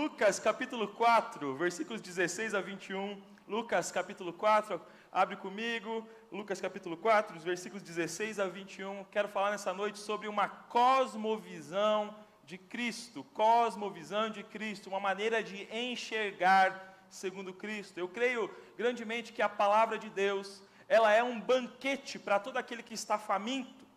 Lucas capítulo 4, versículos 16 a 21. Lucas capítulo 4, abre comigo. Lucas capítulo 4, os versículos 16 a 21. Quero falar nessa noite sobre uma cosmovisão de Cristo. Cosmovisão de Cristo, uma maneira de enxergar segundo Cristo. Eu creio grandemente que a palavra de Deus, ela é um banquete para todo aquele que está faminto.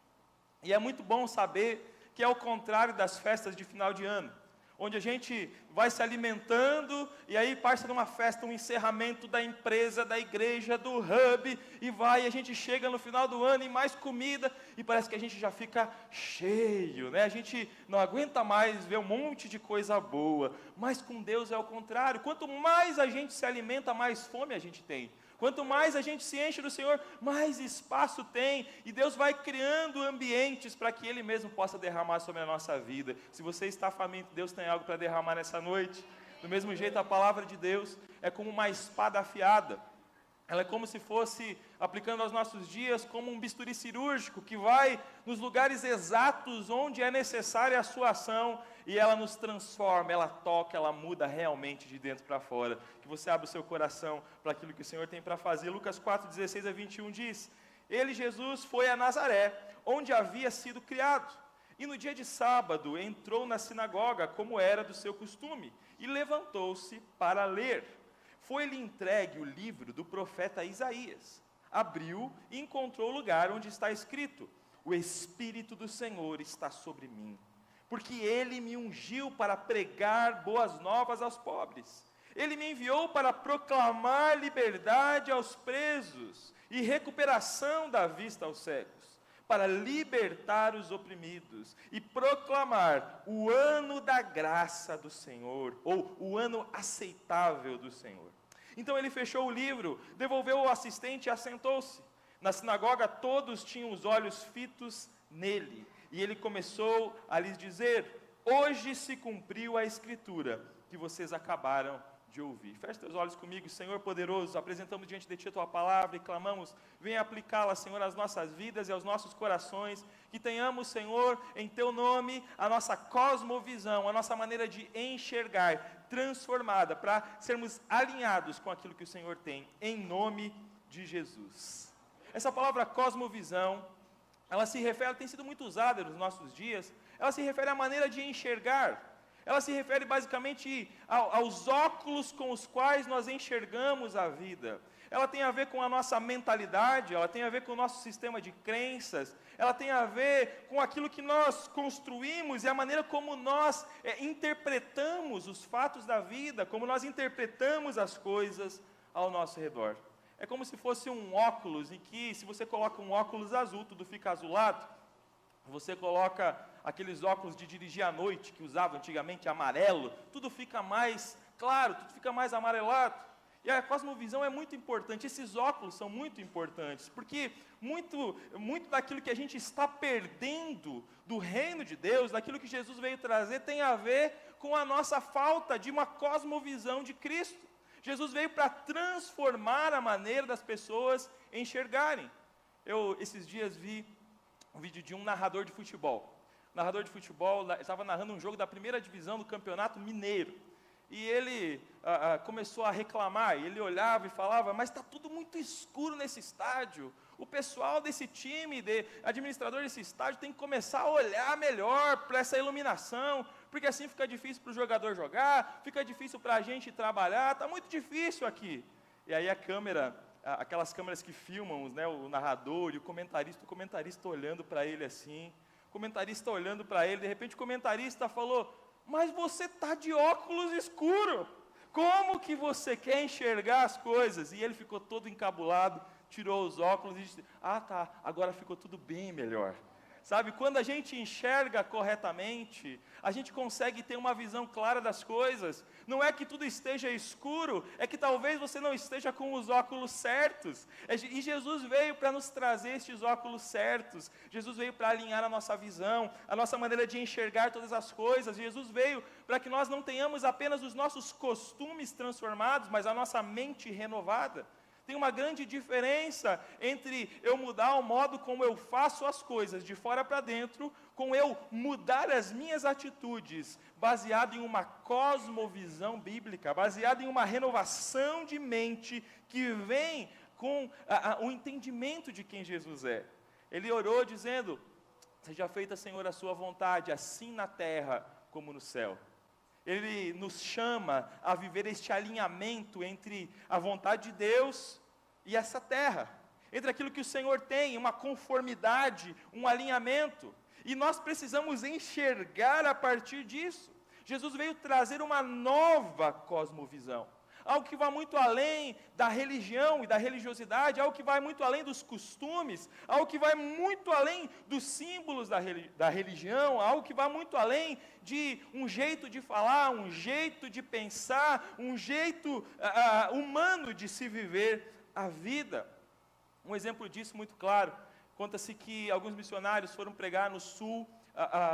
E é muito bom saber que é o contrário das festas de final de ano, onde a gente vai se alimentando, e aí passa numa festa, um encerramento da empresa, da igreja, do hub, e a gente chega no final do ano e mais comida, e parece que a gente já fica cheio, né? A gente não aguenta mais ver um monte de coisa boa, mas com Deus é o contrário. Quanto mais a gente se alimenta, mais fome a gente tem. Quanto mais a gente se enche do Senhor, mais espaço tem, e Deus vai criando ambientes para que Ele mesmo possa derramar sobre a nossa vida. Se você está faminto, Deus tem algo para derramar nessa noite. Do mesmo jeito, a palavra de Deus é como uma espada afiada. Ela é como se fosse, aplicando aos nossos dias, como um bisturi cirúrgico, que vai nos lugares exatos onde é necessária a sua ação, e ela nos transforma, ela toca, ela muda realmente de dentro para fora. Que você abra o seu coração para aquilo que o Senhor tem para fazer. Lucas 4, 16 a 21 diz: Ele, Jesus, foi a Nazaré, onde havia sido criado. E no dia de sábado entrou na sinagoga, como era do seu costume, e levantou-se para ler. Foi-lhe entregue o livro do profeta Isaías. Abriu e encontrou o lugar onde está escrito: O Espírito do Senhor está sobre mim, porque Ele me ungiu para pregar boas novas aos pobres. Ele me enviou para proclamar liberdade aos presos e recuperação da vista aos cegos, para libertar os oprimidos e proclamar o ano da graça do Senhor, ou o ano aceitável do Senhor. Então ele fechou o livro, devolveu ao assistente e assentou-se. Na sinagoga todos tinham os olhos fitos nele, e ele começou a lhes dizer: Hoje se cumpriu a escritura que vocês acabaram de ouvir. Feche teus olhos comigo. Senhor poderoso, apresentamos diante de Ti a Tua palavra e clamamos: venha aplicá-la, Senhor, às nossas vidas e aos nossos corações, que tenhamos, Senhor, em Teu nome, a nossa cosmovisão, a nossa maneira de enxergar transformada, para sermos alinhados com aquilo que o Senhor tem, em nome de Jesus. Essa palavra cosmovisão, ela se refere, tem sido muito usada nos nossos dias, ela se refere à maneira de enxergar. Ela se refere basicamente aos óculos com os quais nós enxergamos a vida. Ela tem a ver com a nossa mentalidade, ela tem a ver com o nosso sistema de crenças, ela tem a ver com aquilo que nós construímos e a maneira como nós interpretamos os fatos da vida, como nós interpretamos as coisas ao nosso redor. É como se fosse um óculos em que, se você coloca um óculos azul, tudo fica azulado. Você coloca aqueles óculos de dirigir à noite, que usava antigamente amarelo, tudo fica mais claro, tudo fica mais amarelado. E a cosmovisão é muito importante, esses óculos são muito importantes, porque muito daquilo que a gente está perdendo do reino de Deus, daquilo que Jesus veio trazer, tem a ver com a nossa falta de uma cosmovisão de Cristo. Jesus veio para transformar a maneira das pessoas enxergarem. Eu, esses dias, vi um vídeo de um narrador de futebol. O narrador de futebol estava narrando um jogo da primeira divisão do Campeonato Mineiro. E ele começou a reclamar, e ele olhava e falava: mas está tudo muito escuro nesse estádio. O pessoal desse time, administrador desse estádio, tem que começar a olhar melhor para essa iluminação, porque assim fica difícil para o jogador jogar, fica difícil para a gente trabalhar, está muito difícil aqui. E aí a câmera, aquelas câmeras que filmam, né, o narrador e o comentarista olhando para ele assim, o comentarista olhando para ele, de repente o comentarista falou: mas você está de óculos escuro, como que você quer enxergar as coisas? E ele ficou todo encabulado, tirou os óculos e disse: ah tá, agora ficou tudo bem melhor. Sabe, quando a gente enxerga corretamente, a gente consegue ter uma visão clara das coisas. Não é que tudo esteja escuro, é que talvez você não esteja com os óculos certos. E Jesus veio para nos trazer estes óculos certos. Jesus veio para alinhar a nossa visão, a nossa maneira de enxergar todas as coisas. Jesus veio para que nós não tenhamos apenas os nossos costumes transformados, mas a nossa mente renovada. Tem uma grande diferença entre eu mudar o modo como eu faço as coisas de fora para dentro, com eu mudar as minhas atitudes, baseado em uma cosmovisão bíblica, baseado em uma renovação de mente que vem com o entendimento de quem Jesus é. Ele orou dizendo: seja feita, Senhor, a sua vontade, assim na terra como no céu. Ele nos chama a viver este alinhamento entre a vontade de Deus e essa terra, entre aquilo que o Senhor tem, uma conformidade, um alinhamento, e nós precisamos enxergar a partir disso. Jesus veio trazer uma nova cosmovisão, algo que vai muito além da religião e da religiosidade, algo que vai muito além dos costumes, algo que vai muito além dos símbolos da religião, algo que vai muito além de um jeito de falar, um jeito de pensar, um jeito humano de se viver a vida. Um exemplo disso muito claro, conta-se que alguns missionários foram pregar no sul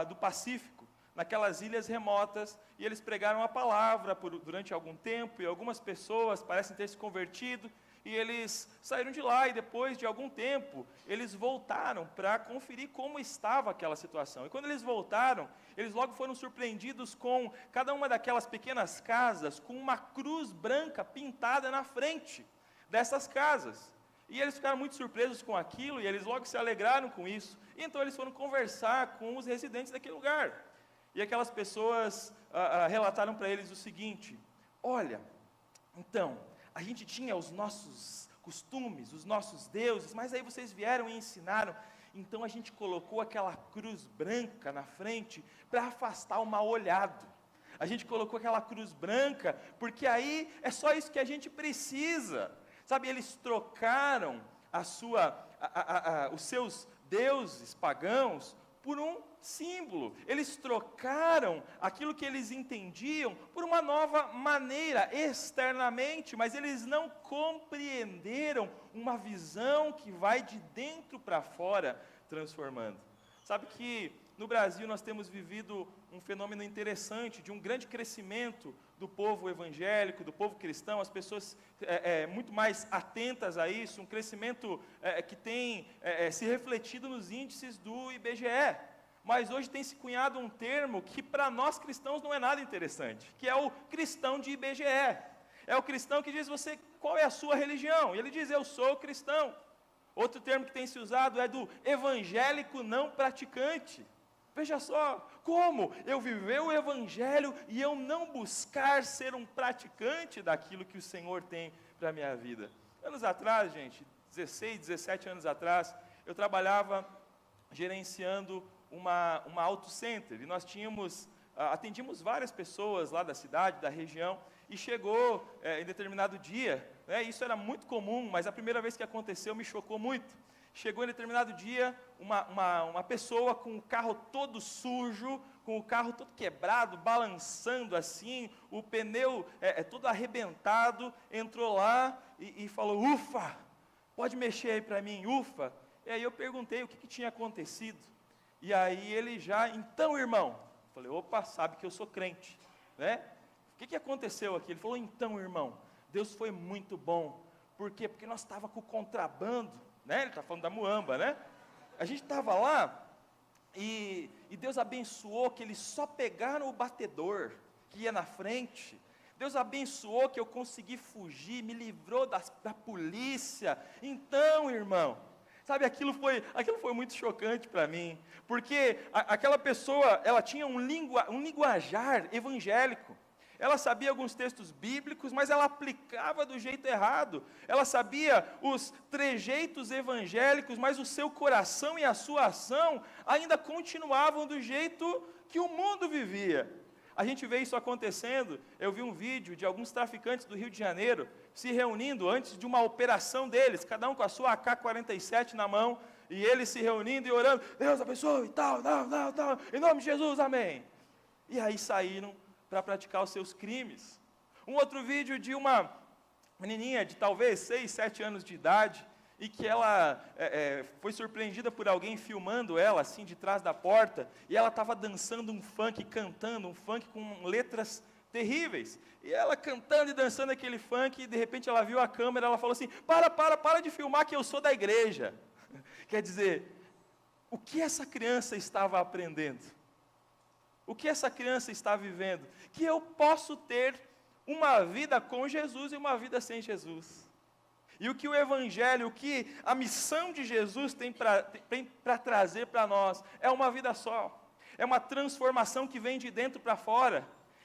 do Pacífico, naquelas ilhas remotas, e eles pregaram a palavra durante algum tempo, e algumas pessoas parecem ter se convertido, e eles saíram de lá, e depois de algum tempo, eles voltaram para conferir como estava aquela situação. E quando eles voltaram, eles logo foram surpreendidos com cada uma daquelas pequenas casas, com uma cruz branca pintada na frente dessas casas. E eles ficaram muito surpresos com aquilo, e eles logo se alegraram com isso, e então eles foram conversar com os residentes daquele lugar. E aquelas pessoas relataram para eles o seguinte: olha, então, a gente tinha os nossos costumes, os nossos deuses, mas aí vocês vieram e ensinaram, então a gente colocou aquela cruz branca na frente para afastar o mal olhado. A gente colocou aquela cruz branca, porque aí é só isso que a gente precisa. Sabe, eles trocaram os seus deuses pagãos por um símbolo. Eles trocaram aquilo que eles entendiam por uma nova maneira, externamente, mas eles não compreenderam uma visão que vai de dentro para fora, transformando. Sabe que no Brasil nós temos vivido um fenômeno interessante, de um grande crescimento do povo evangélico, do povo cristão, as pessoas muito mais atentas a isso, um crescimento que tem se refletido nos índices do IBGE. Mas hoje tem se cunhado um termo que para nós cristãos não é nada interessante, que é o cristão de IBGE. É o cristão que diz: você, qual é a sua religião? E ele diz: eu sou cristão. Outro termo que tem se usado é do evangélico não praticante. Veja só, como eu viver o evangelho e eu não buscar ser um praticante daquilo que o Senhor tem para a minha vida. Anos atrás, gente, 16, 17 anos atrás, eu trabalhava gerenciando uma auto center, e nós atendíamos várias pessoas lá da cidade, da região, e chegou em determinado dia, isso era muito comum, mas a primeira vez que aconteceu me chocou muito. Chegou em determinado dia uma pessoa com o carro todo sujo, com o carro todo quebrado, balançando assim, o pneu todo arrebentado, entrou lá e falou: ufa, pode mexer aí para mim, ufa. E aí eu perguntei o que tinha acontecido. E aí ele já: então, irmão, falei: opa, sabe que eu sou crente, né? O que aconteceu aqui? Ele falou: então, irmão, Deus foi muito bom. Por quê? Porque nós estávamos com o contrabando, né? Ele está falando da muamba, né? A gente estava lá e Deus abençoou que eles só pegaram o batedor que ia na frente. Deus abençoou que eu consegui fugir, me livrou da polícia. Então, irmão, sabe, aquilo foi muito chocante para mim, porque aquela pessoa, ela tinha um linguajar evangélico. Ela sabia alguns textos bíblicos, mas ela aplicava do jeito errado. Ela sabia os trejeitos evangélicos, mas o seu coração e a sua ação ainda continuavam do jeito que o mundo vivia. A gente vê isso acontecendo. Eu vi um vídeo de alguns traficantes do Rio de Janeiro se reunindo antes de uma operação deles, cada um com a sua AK-47 na mão, e eles se reunindo e orando: Deus abençoe e tal, em nome de Jesus, amém. E aí saíram para praticar os seus crimes. Um outro vídeo de uma menininha de talvez 6, 7 anos de idade, e que ela foi surpreendida por alguém filmando ela assim de trás da porta, e ela estava dançando um funk, cantando um funk com letras terríveis. E ela cantando e dançando aquele funk, e de repente ela viu a câmera, ela falou assim, para de filmar que eu sou da igreja. Quer dizer, o que essa criança estava aprendendo? O que essa criança está vivendo? Que eu posso ter uma vida com Jesus e uma vida sem Jesus. E o que o Evangelho, o que a missão de Jesus tem para trazer para nós, é uma vida só. É uma transformação que vem de dentro para fora.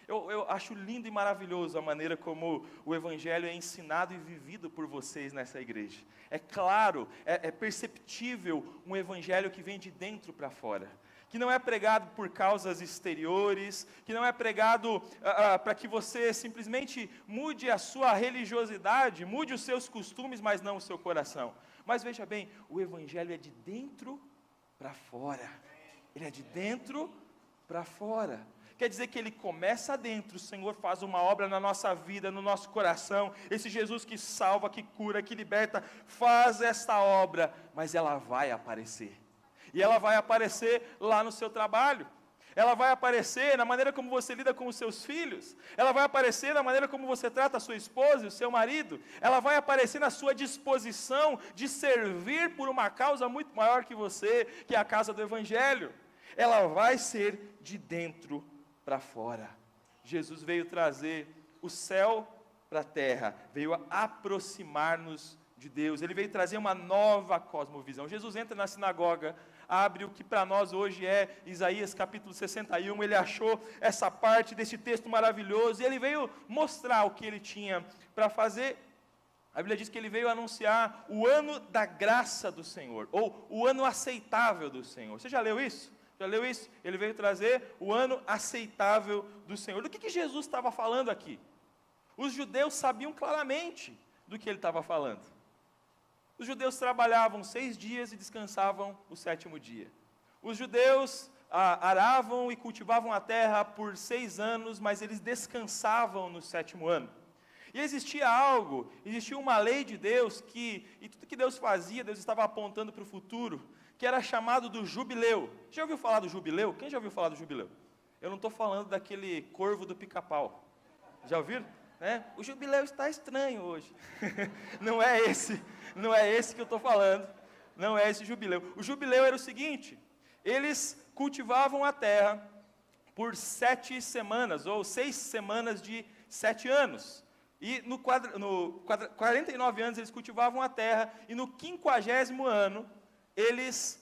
Eu acho lindo e maravilhoso a maneira como o Evangelho é ensinado e vivido por vocês nessa igreja. É claro, é perceptível um Evangelho que vem de dentro para fora. Que não é pregado por causas exteriores, que não é pregado para que você simplesmente mude a sua religiosidade, mude os seus costumes, mas não o seu coração. Mas veja bem, o Evangelho é de dentro para fora. Ele é de dentro para fora. Quer dizer que ele começa dentro, o Senhor faz uma obra na nossa vida, no nosso coração, esse Jesus que salva, que cura, que liberta, faz esta obra, mas ela vai aparecer. E ela vai aparecer lá no seu trabalho, ela vai aparecer na maneira como você lida com os seus filhos, ela vai aparecer na maneira como você trata a sua esposa e o seu marido, ela vai aparecer na sua disposição de servir por uma causa muito maior que você, que é a causa do Evangelho. Ela vai ser de dentro para fora. Jesus veio trazer o céu para a terra, veio aproximar-nos de Deus, ele veio trazer uma nova cosmovisão. Jesus entra na sinagoga, abre o que para nós hoje é Isaías capítulo 61, ele achou essa parte desse texto maravilhoso, e ele veio mostrar o que ele tinha para fazer. A Bíblia diz que ele veio anunciar o ano da graça do Senhor, ou o ano aceitável do Senhor. Você já leu isso? Já leu isso? Ele veio trazer o ano aceitável do Senhor. Do que Jesus estava falando aqui? Os judeus sabiam claramente do que ele estava falando. Os judeus trabalhavam 6 dias e descansavam o 7º dia. Os judeus aravam e cultivavam a terra por 6 anos, mas eles descansavam no 7º ano. E existia uma lei de Deus e tudo que Deus fazia, Deus estava apontando para o futuro, que era chamado do jubileu. Já ouviu falar do jubileu? Quem já ouviu falar do jubileu? Eu não estou falando daquele corvo do pica-pau. Já ouviram? O jubileu está estranho hoje. Não é esse que eu estou falando. Não é esse jubileu. O jubileu era o seguinte: eles cultivavam a terra por 7 semanas, ou 6 semanas de 7 anos. E no 49 anos eles cultivavam a terra, e no 50º ano, eles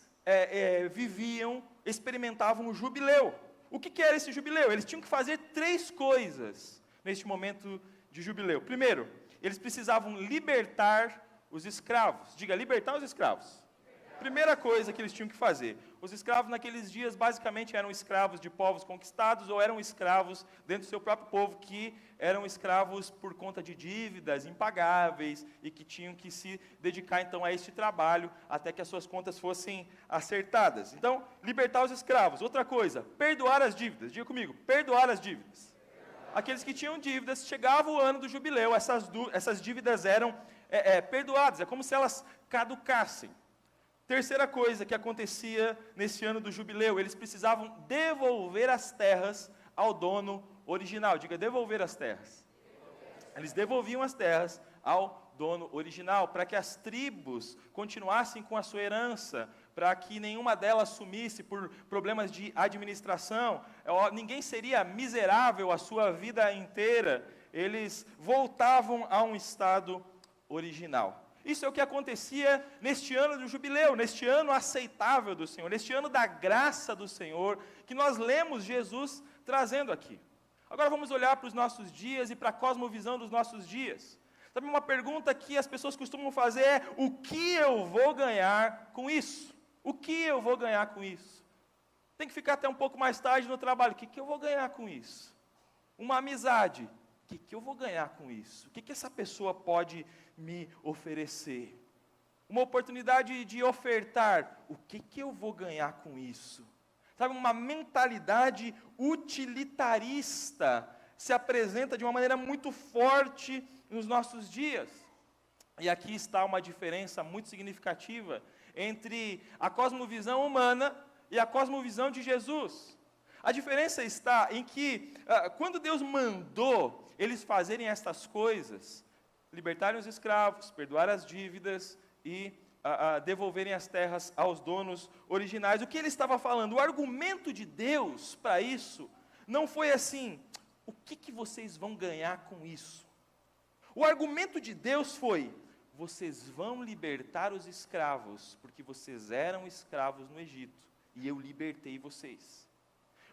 experimentavam o jubileu. O que era esse jubileu? Eles tinham que fazer 3 coisas neste momento de jubileu. Primeiro, eles precisavam libertar os escravos. Diga, libertar os escravos. Primeira coisa que eles tinham que fazer. Os escravos naqueles dias basicamente eram escravos de povos conquistados, ou eram escravos dentro do seu próprio povo, que eram escravos por conta de dívidas impagáveis, e que tinham que se dedicar então a este trabalho, até que as suas contas fossem acertadas. Então, libertar os escravos. Outra coisa, perdoar as dívidas. Diga comigo, perdoar as dívidas. Aqueles que tinham dívidas, chegava o ano do jubileu, essas dívidas eram perdoadas, é como se elas caducassem. Terceira coisa que acontecia nesse ano do jubileu, eles precisavam devolver as terras ao dono original. Diga, devolver as terras. Eles devolviam as terras ao dono original, para que as tribos continuassem com a sua herança, para que nenhuma delas sumisse por problemas de administração, ninguém seria miserável a sua vida inteira, eles voltavam a um estado original. Isso é o que acontecia neste ano do jubileu, neste ano aceitável do Senhor, neste ano da graça do Senhor, que nós lemos Jesus trazendo aqui. Agora vamos olhar para os nossos dias e para a cosmovisão dos nossos dias. Sabe, uma pergunta que as pessoas costumam fazer é: o que eu vou ganhar com isso? O que eu vou ganhar com isso? Tem que ficar até um pouco mais tarde no trabalho, o que eu vou ganhar com isso? Uma amizade, o que eu vou ganhar com isso? O que essa pessoa pode me oferecer? Uma oportunidade de ofertar, o que eu vou ganhar com isso? Sabe, uma mentalidade utilitarista se apresenta de uma maneira muito forte nos nossos dias. E aqui está uma diferença muito significativa entre a cosmovisão humana e a cosmovisão de Jesus. A diferença está em que, quando Deus mandou eles fazerem estas coisas, libertarem os escravos, perdoar as dívidas e devolverem as terras aos donos originais, o que ele estava falando? O argumento de Deus para isso não foi assim: o que vocês vão ganhar com isso? O argumento de Deus foi: vocês vão libertar os escravos, porque vocês eram escravos no Egito, e eu libertei vocês.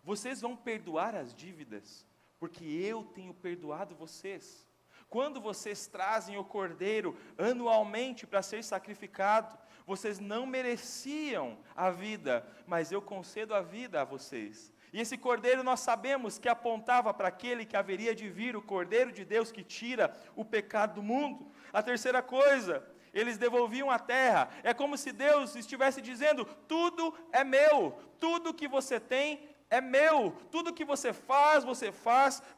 Vocês vão perdoar as dívidas, porque eu tenho perdoado vocês. Quando vocês trazem o cordeiro anualmente para ser sacrificado, vocês não mereciam a vida, mas eu concedo a vida a vocês. E esse cordeiro nós sabemos que apontava para aquele que haveria de vir, o Cordeiro de Deus que tira o pecado do mundo. A terceira coisa, eles devolviam a terra. É como se Deus estivesse dizendo: tudo é meu, tudo que você tem é meu, tudo que você faz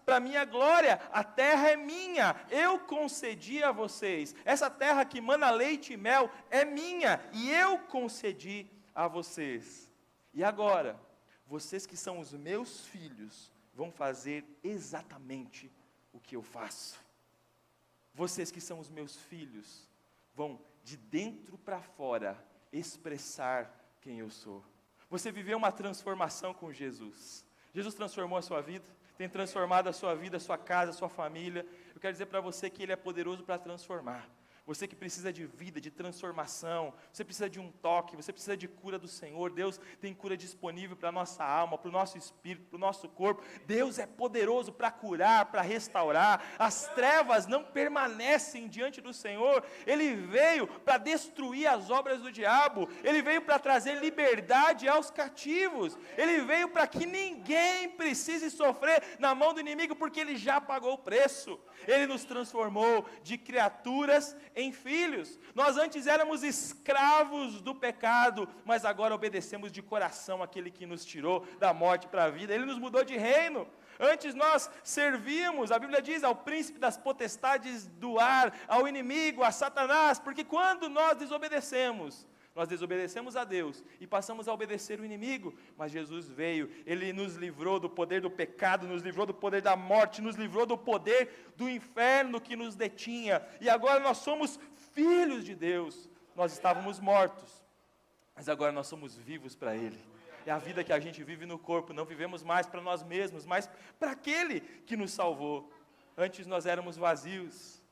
para minha glória, a terra é minha, eu concedi a vocês, essa terra que mana leite e mel é minha, e eu concedi a vocês. E agora, vocês que são os meus filhos, vão fazer exatamente o que eu faço. Vocês que são os meus filhos, vão de dentro para fora expressar quem eu sou. Você viveu uma transformação com Jesus. Jesus transformou a sua vida, tem transformado a sua vida, a sua casa, a sua família. Eu quero dizer para você que Ele é poderoso para transformar. Você que precisa de vida, de transformação, você precisa de um toque, você precisa de cura do Senhor. Deus tem cura disponível para a nossa alma, para o nosso espírito, para o nosso corpo. Deus é poderoso para curar, para restaurar. As trevas não permanecem diante do Senhor. Ele veio para destruir as obras do diabo. Ele veio para trazer liberdade aos cativos. Ele veio para que ninguém precise sofrer na mão do inimigo, porque Ele já pagou o preço. Ele nos transformou de criaturas em filhos. Nós antes éramos escravos do pecado, mas agora obedecemos de coração aquele que nos tirou da morte para a vida. Ele nos mudou de reino. Antes nós servíamos, a Bíblia diz, ao príncipe das potestades do ar, ao inimigo, a Satanás, porque quando nós desobedecemos a Deus e passamos a obedecer o inimigo, mas Jesus veio, Ele nos livrou do poder do pecado, nos livrou do poder da morte, nos livrou do poder do inferno que nos detinha, e agora nós somos filhos de Deus. Nós estávamos mortos, mas agora nós somos vivos para Ele. É a vida que a gente vive no corpo, não vivemos mais para nós mesmos, mas para aquele que nos salvou. Antes nós éramos vazios,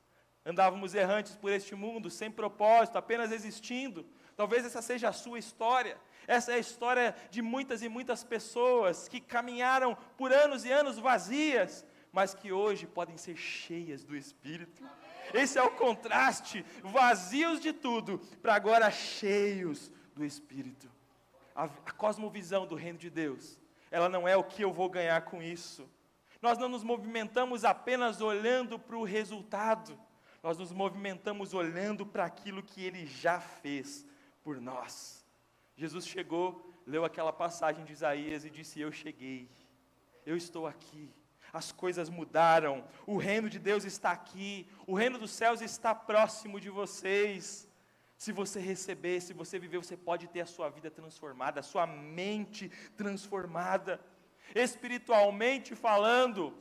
andávamos errantes por este mundo, sem propósito, apenas existindo. Talvez essa seja a sua história. Essa é a história de muitas e muitas pessoas que caminharam por anos e anos vazias, mas que hoje podem ser cheias do Espírito. Esse é o contraste, vazios de tudo, para agora cheios do Espírito. A cosmovisão do reino de Deus, ela não é o que eu vou ganhar com isso. Nós não nos movimentamos apenas olhando para o resultado, nós nos movimentamos olhando para aquilo que Ele já fez por nós. Jesus chegou, leu aquela passagem de Isaías e disse: eu cheguei, eu estou aqui, as coisas mudaram, o reino de Deus está aqui, o reino dos céus está próximo de vocês. Se você receber, se você viver, você pode ter a sua vida transformada, a sua mente transformada, espiritualmente falando.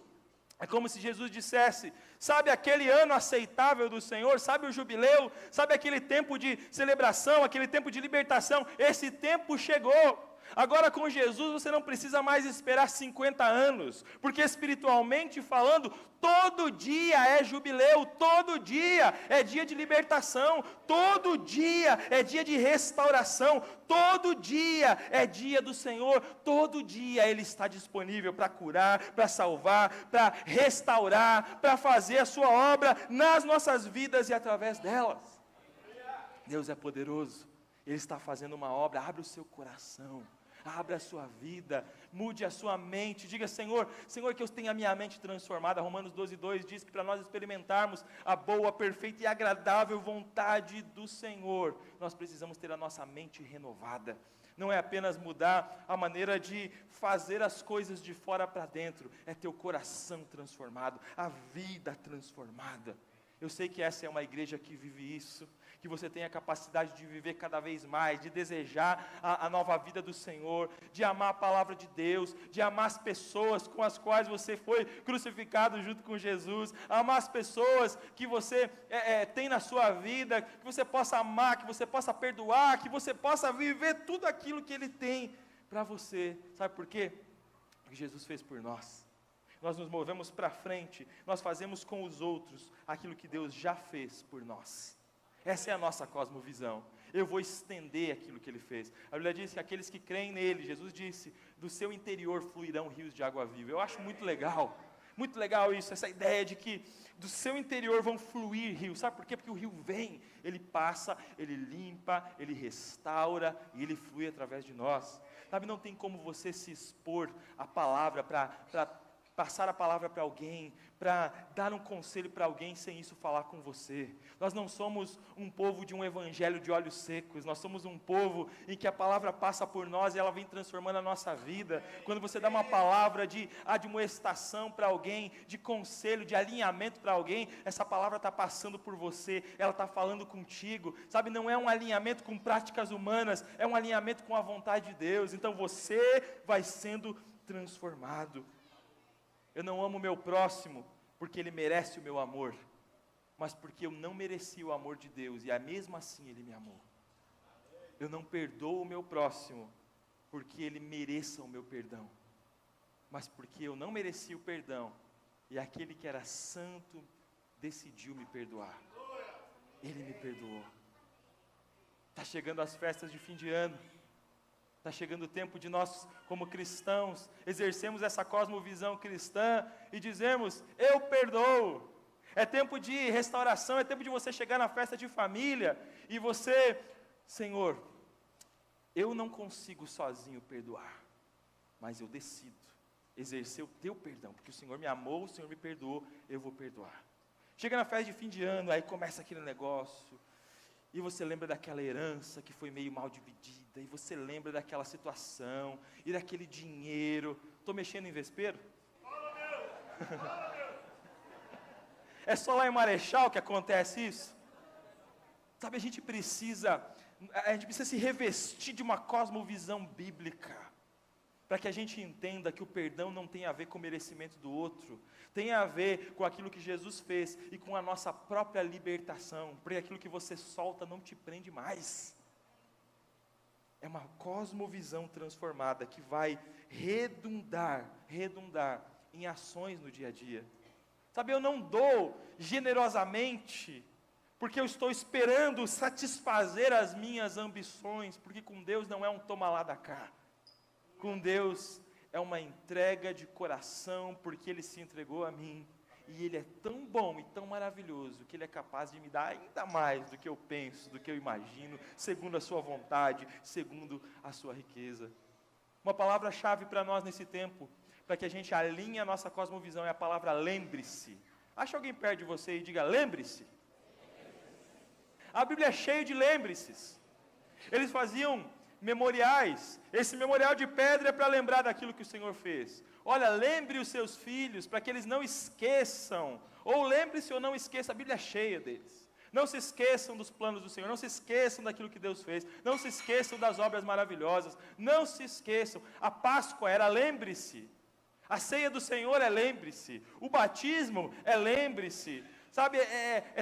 É como se Jesus dissesse: sabe aquele ano aceitável do Senhor, sabe o jubileu, sabe aquele tempo de celebração, aquele tempo de libertação, esse tempo chegou. Agora com Jesus você não precisa mais esperar 50 anos, porque espiritualmente falando, todo dia é jubileu, todo dia é dia de libertação, todo dia é dia de restauração, todo dia é dia do Senhor, todo dia Ele está disponível para curar, para salvar, para restaurar, para fazer a sua obra nas nossas vidas e através delas. Deus é poderoso, Ele está fazendo uma obra. Abre o seu coração, abra a sua vida, mude a sua mente, diga: Senhor, que eu tenha a minha mente transformada. Romanos 12:2 diz que para nós experimentarmos a boa, perfeita e agradável vontade do Senhor, nós precisamos ter a nossa mente renovada. Não é apenas mudar a maneira de fazer as coisas de fora para dentro, é ter o coração transformado, a vida transformada. Eu sei que essa é uma igreja que vive isso, que você tem a capacidade de viver cada vez mais, de desejar a nova vida do Senhor, de amar a palavra de Deus, de amar as pessoas com as quais você foi crucificado junto com Jesus, amar as pessoas que você tem na sua vida, que você possa amar, que você possa perdoar, que você possa viver tudo aquilo que Ele tem para você. Sabe por quê? Porque Jesus fez por nós. Nós nos movemos para frente, nós fazemos com os outros aquilo que Deus já fez por nós. Essa é a nossa cosmovisão. Eu vou estender aquilo que Ele fez. A Bíblia diz que aqueles que creem nele, Jesus disse, do seu interior fluirão rios de água viva. Eu acho muito legal isso, essa ideia de que do seu interior vão fluir rios. Sabe por quê? Porque o rio vem, ele passa, ele limpa, ele restaura e ele flui através de nós. Sabe, não tem como você se expor à palavra para passar a palavra para alguém, para dar um conselho para alguém sem isso falar com você. Nós não somos um povo de um evangelho de olhos secos, nós somos um povo em que a palavra passa por nós e ela vem transformando a nossa vida. Quando você dá uma palavra de admoestação para alguém, de conselho, de alinhamento para alguém, essa palavra está passando por você, ela está falando contigo, sabe, não é um alinhamento com práticas humanas, é um alinhamento com a vontade de Deus. Então você vai sendo transformado. Eu não amo o meu próximo porque ele merece o meu amor, mas porque eu não mereci o amor de Deus, e mesmo assim Ele me amou. Eu não perdoo o meu próximo porque ele mereça o meu perdão, mas porque eu não mereci o perdão, e aquele que era santo decidiu me perdoar. Ele me perdoou. Está chegando as festas de fim de ano. Está chegando o tempo de nós, como cristãos, exercermos essa cosmovisão cristã e dizermos, eu perdoo. É tempo de restauração, é tempo de você chegar na festa de família e você, Senhor, eu não consigo sozinho perdoar, mas eu decido exercer o teu perdão, porque o Senhor me amou, o Senhor me perdoou, eu vou perdoar. Chega na festa de fim de ano, aí começa aquele negócio, e você lembra daquela herança que foi meio mal dividida, e você lembra daquela situação, e daquele dinheiro. Estou mexendo em vespeiro? É só lá em Marechal que acontece isso? Sabe, a gente precisa se revestir de uma cosmovisão bíblica, para que a gente entenda que o perdão não tem a ver com o merecimento do outro, tem a ver com aquilo que Jesus fez e com a nossa própria libertação, porque aquilo que você solta não te prende mais. É uma cosmovisão transformada que vai redundar em ações no dia a dia. Sabe, eu não dou generosamente porque eu estou esperando satisfazer as minhas ambições, porque com Deus não é um toma lá da cá. Com Deus é uma entrega de coração, porque Ele se entregou a mim, e Ele é tão bom e tão maravilhoso, que Ele é capaz de me dar ainda mais do que eu penso, do que eu imagino, segundo a sua vontade, segundo a sua riqueza. Uma palavra-chave para nós nesse tempo, para que a gente alinhe a nossa cosmovisão, é a palavra lembre-se. Acha alguém perto de você e diga, lembre-se. A Bíblia é cheia de lembre-ses. Eles faziam memoriais. Esse memorial de pedra é para lembrar daquilo que o Senhor fez. Olha, lembre os seus filhos, para que eles não esqueçam, ou lembre-se ou não esqueça, a Bíblia é cheia deles. Não se esqueçam dos planos do Senhor, não se esqueçam daquilo que Deus fez, não se esqueçam das obras maravilhosas, não se esqueçam. A Páscoa era lembre-se, a ceia do Senhor é lembre-se, o batismo é lembre-se. Sabe,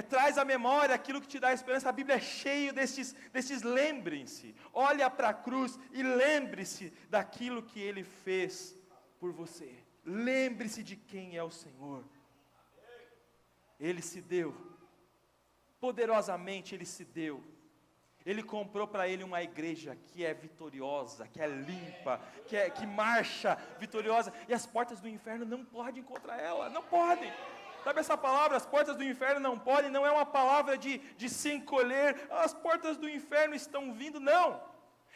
traz à memória aquilo que te dá esperança. A Bíblia é cheia desses lembrem-se. Olha para a cruz e lembre-se daquilo que Ele fez por você. Lembre-se de quem é o Senhor. Ele se deu. Poderosamente Ele se deu. Ele comprou para Ele uma igreja que é vitoriosa, que é limpa, que marcha vitoriosa. E as portas do inferno não podem contra ela, não podem. Sabe essa palavra, as portas do inferno não podem, não é uma palavra de se encolher, as portas do inferno estão vindo, não.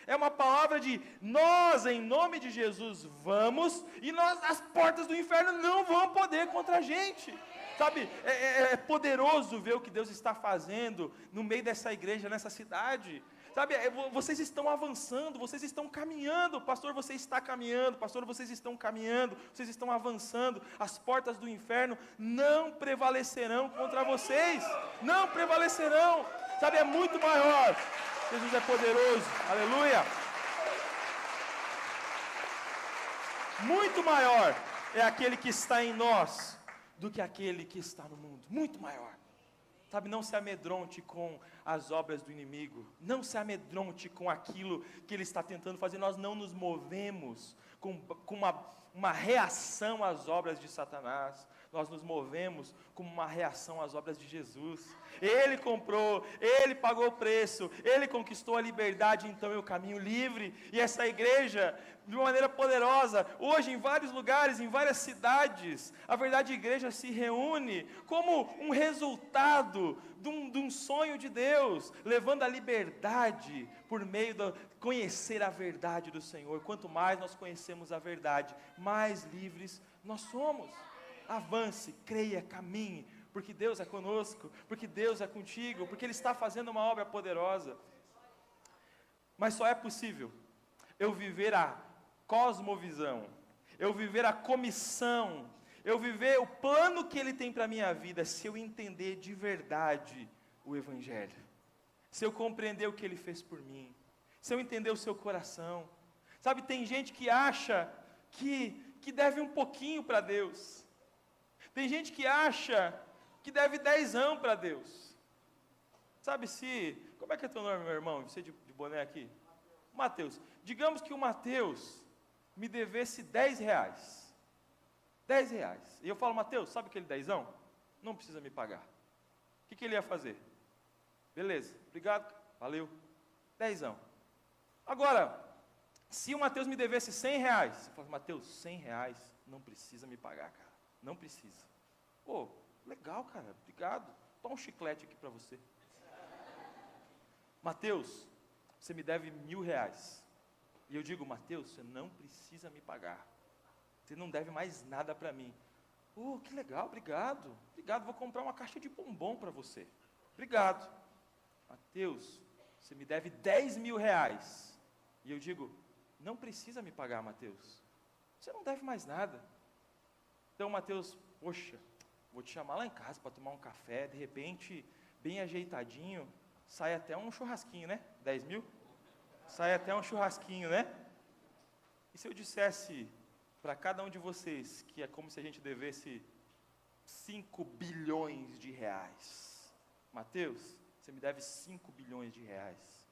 É uma palavra de nós, em nome de Jesus, vamos, e as portas do inferno não vão poder contra a gente. Sabe, é poderoso ver o que Deus está fazendo no meio dessa igreja, nessa cidade. sabe, vocês estão avançando, vocês estão caminhando, pastor, você está caminhando, pastor, vocês estão caminhando, vocês estão avançando, as portas do inferno não prevalecerão contra vocês, não prevalecerão, sabe, é muito maior, Jesus é poderoso, aleluia, muito maior é aquele que está em nós, do que aquele que está no mundo, muito maior. Sabe, não se amedronte com as obras do inimigo, não se amedronte com aquilo que ele está tentando fazer, nós não nos movemos com uma reação às obras de Satanás, nós nos movemos como uma reação às obras de Jesus. Ele comprou, Ele pagou o preço, Ele conquistou a liberdade, então é o caminho livre, e essa igreja, de uma maneira poderosa, hoje em vários lugares, em várias cidades, a verdade igreja se reúne como um resultado de um sonho de Deus, levando a liberdade por meio de conhecer a verdade do Senhor. Quanto mais nós conhecemos a verdade, mais livres nós somos. Avance, creia, caminhe, porque Deus é conosco, porque Deus é contigo, porque Ele está fazendo uma obra poderosa. Mas só é possível eu viver a cosmovisão, eu viver a comissão, eu viver o plano que Ele tem para a minha vida, se eu entender de verdade o Evangelho, se eu compreender o que Ele fez por mim, se eu entender o seu coração. Sabe, tem gente que acha que deve um pouquinho para Deus, tem gente que acha que deve 10 para Deus. Sabe, como é que é teu nome, meu irmão? Você de boné aqui? Mateus. Digamos que o Mateus me devesse 10 reais. 10 reais. E eu falo, Mateus, sabe aquele 10? Não precisa me pagar. O que ele ia fazer? Beleza, obrigado, valeu. 10. Agora, se o Mateus me devesse 100 reais, eu falo, Mateus, 100 reais, não precisa me pagar, cara. Não precisa. Pô, legal, cara, obrigado. Toma um chiclete aqui para você. Mateus, você me deve 1.000 reais. E eu digo, Mateus, você não precisa me pagar. Você não deve mais nada para mim. Que legal, obrigado. Obrigado, vou comprar uma caixa de bombom para você. Obrigado. Mateus, você me deve 10.000 reais. E eu digo, não precisa me pagar, Mateus. Você não deve mais nada. Então, Mateus, poxa, vou te chamar lá em casa para tomar um café, de repente, bem ajeitadinho, sai até um churrasquinho, né? 10.000? Sai até um churrasquinho, né? E se eu dissesse para cada um de vocês que é como se a gente devesse 5 bilhões de reais? Mateus, você me deve 5 bilhões de reais.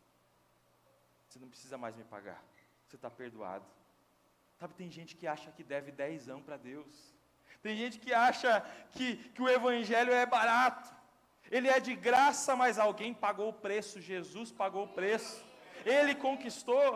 Você não precisa mais me pagar. Você está perdoado. Sabe, tem gente que acha que deve 10 para Deus. Tem gente que acha que o Evangelho é barato, ele é de graça, mas alguém pagou o preço, Jesus pagou o preço, Ele conquistou.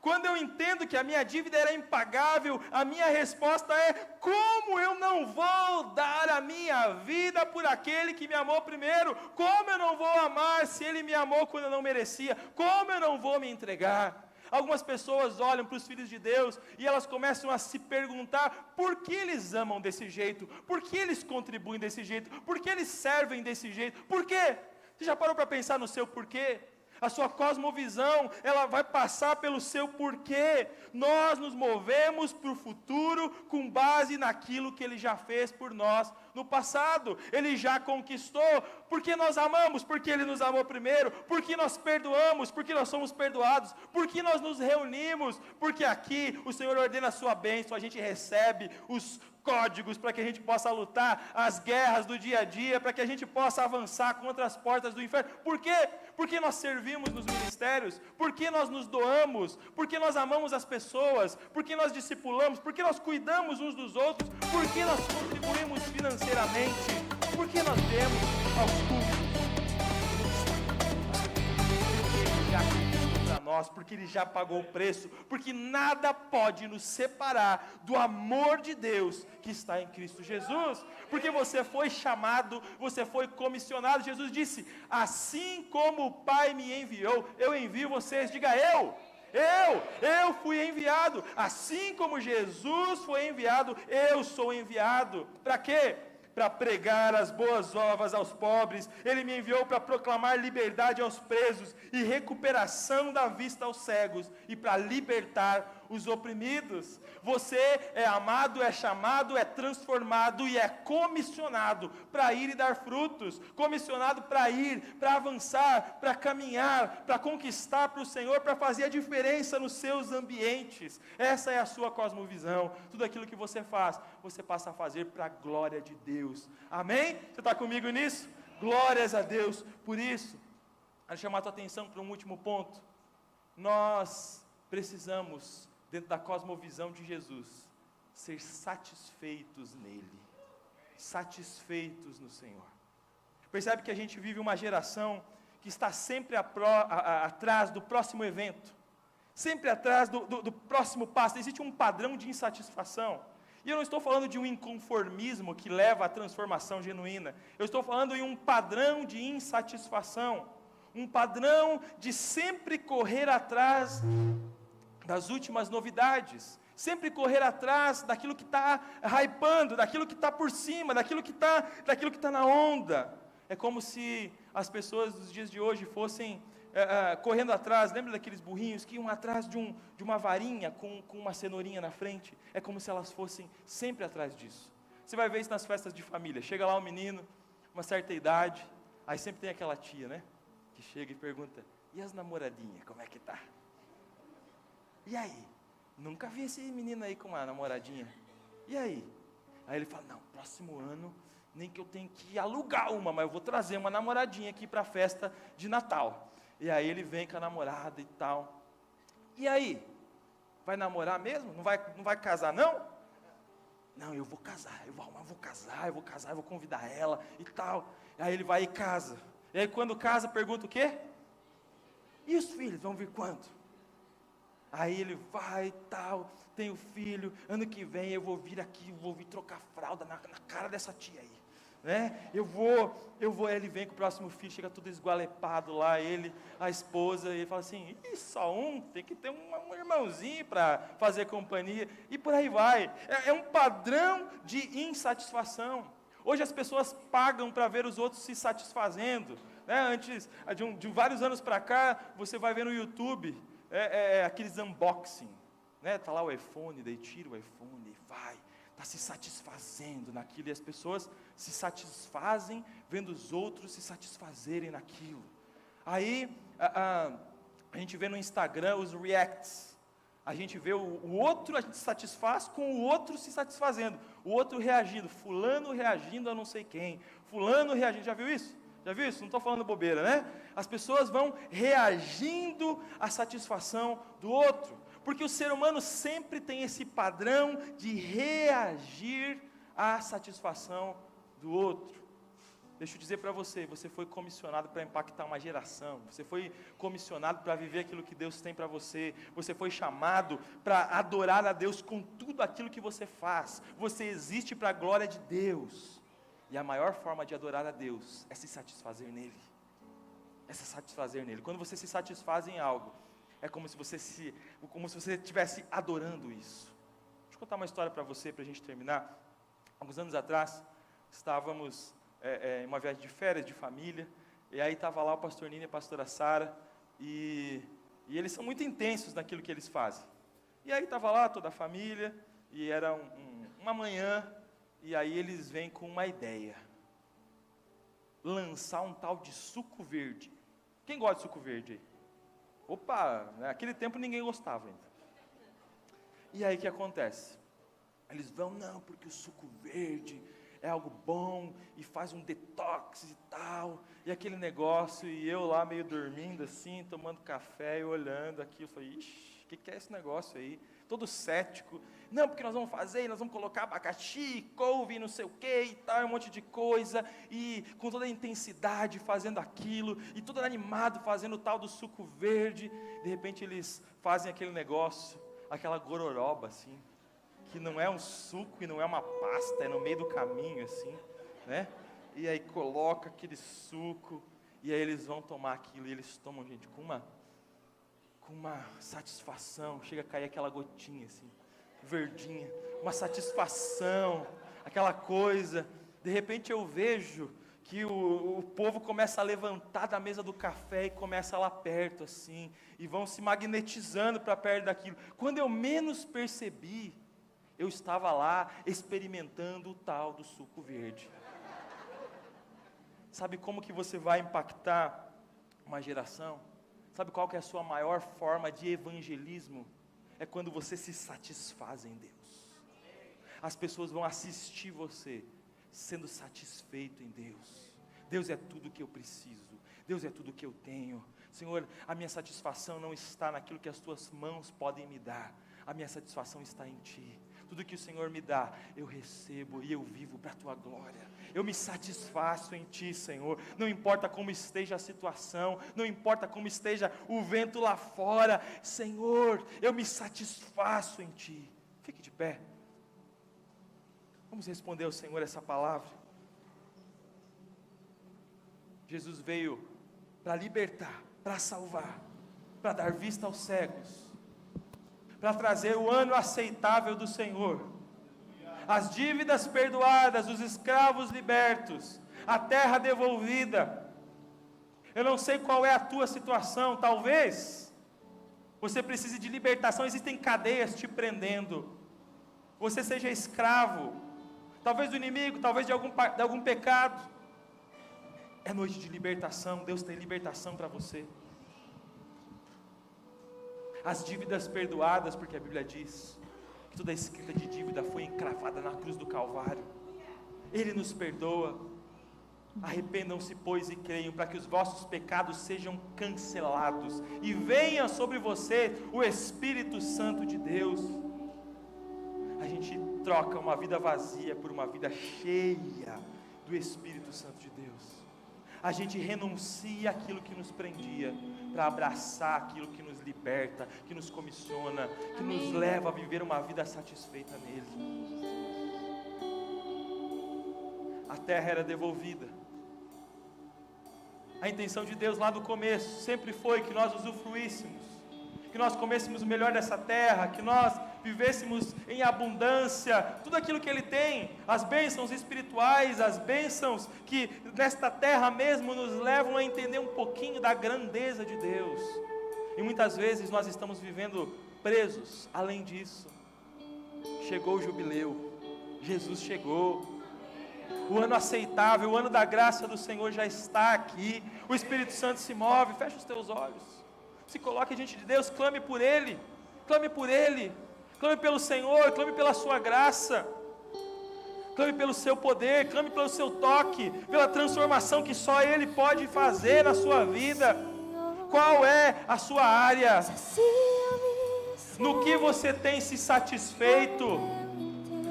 Quando eu entendo que a minha dívida era impagável, a minha resposta é, como eu não vou dar a minha vida por aquele que me amou primeiro? Como eu não vou amar se Ele me amou quando eu não merecia? Como eu não vou me entregar? Algumas pessoas olham para os filhos de Deus e elas começam a se perguntar por que eles amam desse jeito, por que eles contribuem desse jeito, por que eles servem desse jeito, por quê? Você já parou para pensar no seu porquê? A sua cosmovisão, ela vai passar pelo seu porquê. Nós nos movemos para o futuro com base naquilo que Ele já fez por nós no passado. Ele já conquistou. Porque nós amamos? Porque Ele nos amou primeiro. Porque nós perdoamos? Porque nós somos perdoados. Porque nós nos reunimos? Porque aqui o Senhor ordena a sua bênção, a gente recebe os códigos para que a gente possa lutar as guerras do dia a dia, para que a gente possa avançar contra as portas do inferno. Por quê? Porque nós servimos nos ministérios, porque nós nos doamos, porque nós amamos as pessoas, porque nós discipulamos, porque nós cuidamos uns dos outros, porque nós contribuímos financeiramente, porque nós demos aos cultos. Porque Ele já pagou o preço, porque nada pode nos separar do amor de Deus que está em Cristo Jesus, porque você foi chamado, você foi comissionado. Jesus disse, assim como o Pai me enviou, eu envio vocês. Diga eu fui enviado, assim como Jesus foi enviado, eu sou enviado. Para quê? para pregar as boas novas aos pobres, Ele me enviou para proclamar liberdade aos presos e recuperação da vista aos cegos e para libertar os oprimidos. Você é amado, é chamado, é transformado e é comissionado para ir e dar frutos, comissionado para ir, para avançar, para caminhar, para conquistar para o Senhor, para fazer a diferença nos seus ambientes. Essa é a sua cosmovisão. Tudo aquilo que você faz, você passa a fazer para a glória de Deus. Amém? Você está comigo nisso? Glórias a Deus por isso. Quero chamar a tua atenção para um último ponto. Nós precisamos, dentro da cosmovisão de Jesus, ser satisfeitos nele, satisfeitos no Senhor. Percebe que a gente vive uma geração que está sempre atrás do próximo evento, sempre atrás do próximo passo. Existe um padrão de insatisfação, e eu não estou falando de um inconformismo que leva à transformação genuína, eu estou falando em um padrão de insatisfação, um padrão de sempre correr atrás das últimas novidades, sempre correr atrás daquilo que está hypando, daquilo que está por cima, daquilo que está na onda. É como se as pessoas dos dias de hoje fossem correndo atrás, lembra daqueles burrinhos que iam atrás de uma varinha com uma cenourinha na frente? É como se elas fossem sempre atrás disso. Você vai ver isso nas festas de família, chega lá um menino, uma certa idade, aí sempre tem aquela tia, né, que chega e pergunta, e as namoradinhas, como é que tá? E aí? Nunca vi esse menino aí com uma namoradinha. E aí? Aí ele fala, não, próximo ano, nem que eu tenha que alugar uma, mas eu vou trazer uma namoradinha aqui para a festa de Natal. E aí ele vem com a namorada e tal. E aí? Vai namorar mesmo? Não vai casar não? Não, eu vou casar, eu vou convidar ela e tal. Aí ele vai e casa. E aí quando casa, pergunta o quê? E os filhos, vão vir quando? Aí ele vai e tal, tem o filho, ano que vem eu vou vir aqui, vou vir trocar fralda na cara dessa tia aí, né? Eu vou, ele vem com o próximo filho, chega tudo esgualepado lá, ele, a esposa, e ele fala assim, ih, só um, tem que ter um irmãozinho para fazer companhia, e por aí vai. É um padrão de insatisfação. Hoje as pessoas pagam para ver os outros se satisfazendo, né? Antes, de vários anos para cá, você vai ver no YouTube, aqueles unboxing, né? Está lá o iPhone, daí tira o iPhone e vai, está se satisfazendo naquilo, e as pessoas se satisfazem vendo os outros se satisfazerem naquilo. Aí, a gente vê no Instagram os reacts, a gente vê o outro, a gente se satisfaz com o outro se satisfazendo, o outro reagindo, fulano reagindo a não sei quem, fulano reagindo, já viu isso? Já viu isso? Não estou falando bobeira, né? As pessoas vão reagindo à satisfação do outro, porque o ser humano sempre tem esse padrão de reagir à satisfação do outro. Deixa eu dizer para você, você foi comissionado para impactar uma geração, você foi comissionado para viver aquilo que Deus tem para você, você foi chamado para adorar a Deus com tudo aquilo que você faz, você existe para a glória de Deus. E a maior forma de adorar a Deus é se satisfazer nele. É se satisfazer nele. Quando você se satisfaz em algo, é como se você estivesse adorando isso. Deixa eu contar uma história para você, para a gente terminar. Alguns anos atrás, estávamos em uma viagem de férias, de família, e aí estava lá o pastor Nino e a pastora Sara, e eles são muito intensos naquilo que eles fazem. E aí estava lá toda a família, e era uma manhã, e aí eles vêm com uma ideia, lançar um tal de suco verde. Quem gosta de suco verde aí? Opa, naquele tempo ninguém gostava ainda. E aí o que acontece? Eles vão, não, porque o suco verde é algo bom, e faz um detox e tal, e aquele negócio, e eu lá meio dormindo assim, tomando café e olhando aqui, eu falei, ixi, o que é esse negócio aí? Todo cético, não, porque nós vamos fazer, nós vamos colocar abacaxi, couve, não sei o que e tal, um monte de coisa, e com toda a intensidade fazendo aquilo, e todo animado fazendo o tal do suco verde. De repente eles fazem aquele negócio, aquela gororoba assim, que não é um suco e não é uma pasta, é no meio do caminho assim, né? E aí coloca aquele suco, e aí eles vão tomar aquilo, e eles tomam, gente, com uma satisfação, chega a cair aquela gotinha assim, verdinha, uma satisfação, aquela coisa, De repente eu vejo que o povo começa a levantar da mesa do café e começa lá perto assim, e vão se magnetizando para perto daquilo. Quando eu menos percebi, eu estava lá experimentando o tal do suco verde. Sabe como que você vai impactar uma geração? Sabe qual que é a sua maior forma de evangelismo? É quando você se satisfaz em Deus. As pessoas vão assistir você sendo satisfeito em Deus. Deus é tudo que eu preciso. Deus é tudo que eu tenho. Senhor, a minha satisfação não está naquilo que as tuas mãos podem me dar. A minha satisfação está em Ti. Tudo que o Senhor me dá, eu recebo e eu vivo para a Tua glória. Eu me satisfaço em Ti, Senhor. Não importa como esteja a situação, não importa como esteja o vento lá fora, Senhor, eu me satisfaço em Ti. Fique de pé. Vamos responder ao Senhor essa palavra. Jesus veio para libertar, para salvar, para dar vista aos cegos, para trazer o ano aceitável do Senhor, as dívidas perdoadas, os escravos libertos, a terra devolvida. Eu não sei qual é a tua situação, talvez você precise de libertação, existem cadeias te prendendo, você seja escravo, talvez do inimigo, talvez de algum pecado. É noite de libertação, Deus tem libertação para você. As dívidas perdoadas, porque a Bíblia diz que toda a escrita de dívida foi encravada na cruz do Calvário. Ele nos perdoa. Arrependam-se, pois, e creiam, para que os vossos pecados sejam cancelados, e venha sobre você o Espírito Santo de Deus. A gente troca uma vida vazia por uma vida cheia do Espírito Santo de Deus. A gente renuncia aquilo que nos prendia, para abraçar aquilo que nos liberta, que nos comissiona, que nos leva a viver uma vida satisfeita nele. A terra era devolvida. A intenção de Deus lá do começo sempre foi que nós usufruíssemos, que nós comêssemos o melhor dessa terra, que nós vivêssemos em abundância, tudo aquilo que Ele tem, as bênçãos espirituais, as bênçãos que nesta terra mesmo nos levam a entender um pouquinho da grandeza de Deus. E muitas vezes nós estamos vivendo presos. Além disso, chegou o jubileu, Jesus chegou, o ano aceitável, o ano da graça do Senhor já está aqui, o Espírito Santo se move. Fecha os teus olhos, se coloque diante de Deus, clame por Ele, clame por Ele, clame pelo Senhor, clame pela sua graça, clame pelo seu poder, clame pelo seu toque, pela transformação que só Ele pode fazer na sua vida. Qual é a sua área? No que você tem se satisfeito?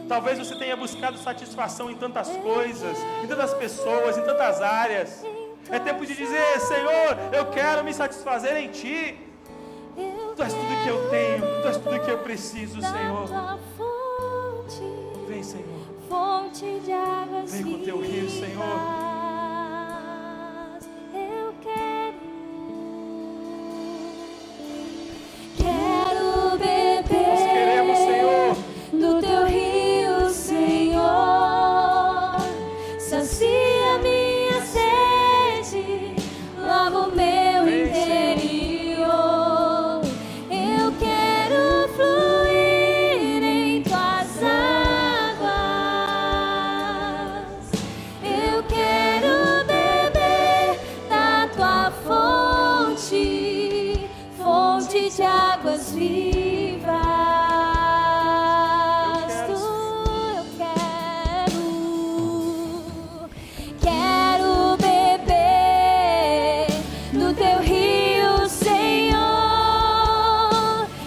Talvez você tenha buscado satisfação em tantas coisas, em tantas pessoas, em tantas áreas. É tempo de dizer: Senhor, eu quero me satisfazer em Ti. Tu és tudo que eu tenho, Tu és tudo que eu preciso, Senhor. Vem, Senhor. Fonte de águas vem com o Teu rio, Senhor. Eu quero beber. Nós queremos, Senhor, do Teu rio, Senhor. Sacia minha sede, lava o meu interior. Eu quero fluir em Tuas águas. Eu quero beber da Tua fonte, fonte de águas vivas. Quero beber do Teu rio, Senhor.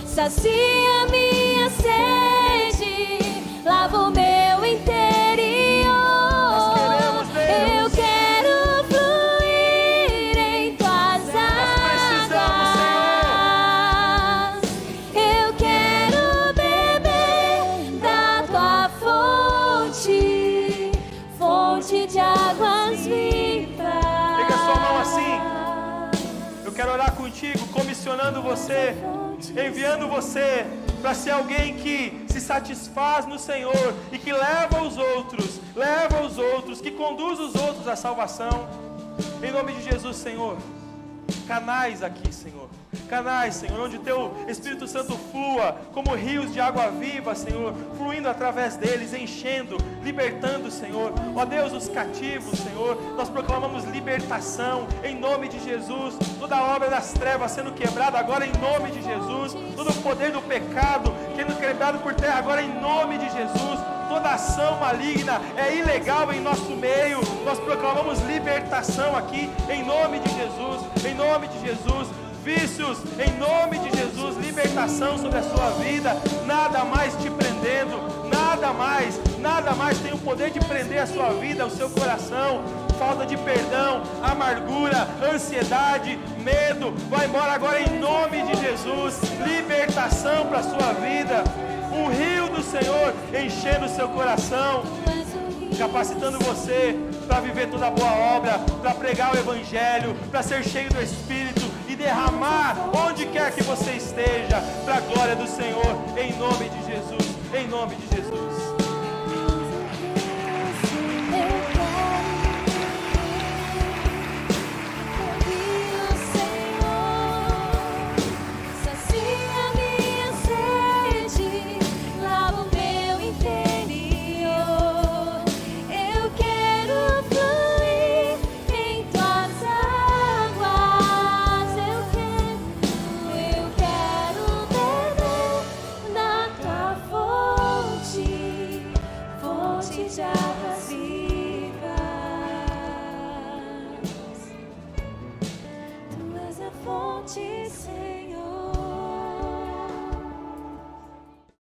Sacia minha sede, lava o meu interior. Nós queremos, Deus. Eu quero fluir em Tuas precisamos, águas. Eu quero beber da Tua fonte, fonte de águas vivas. Pega a sua mão assim. Eu quero orar contigo, comissionando você, enviando você para ser alguém que se satisfaz no Senhor e que leva os outros leva os outros, que conduz os outros à salvação. Em nome de Jesus, Senhor. Canais aqui, Senhor. Canais, Senhor, onde Teu Espírito Santo flua como rios de água viva, Senhor, fluindo através deles, enchendo, libertando, Senhor. Ó Deus, os cativos, Senhor, nós proclamamos libertação em nome de Jesus. Toda a obra das trevas sendo quebrada agora em nome de Jesus. Todo o poder do pecado sendo quebrado por terra agora em nome de Jesus. Toda ação maligna é ilegal em nosso meio. Nós proclamamos libertação aqui em nome de Jesus, em nome de Jesus. Vícios, em nome de Jesus, libertação sobre a sua vida, nada mais te prendendo, nada mais tem o poder de prender a sua vida, o seu coração. Falta de perdão, amargura, ansiedade, medo, vai embora agora em nome de Jesus. Libertação para a sua vida, um rio do Senhor enchendo o seu coração, capacitando você para viver toda boa obra, para pregar o Evangelho, para ser cheio do Espírito e derramar onde quer que você esteja, para a glória do Senhor, em nome de Jesus, em nome de Jesus. Fonte, Senhor.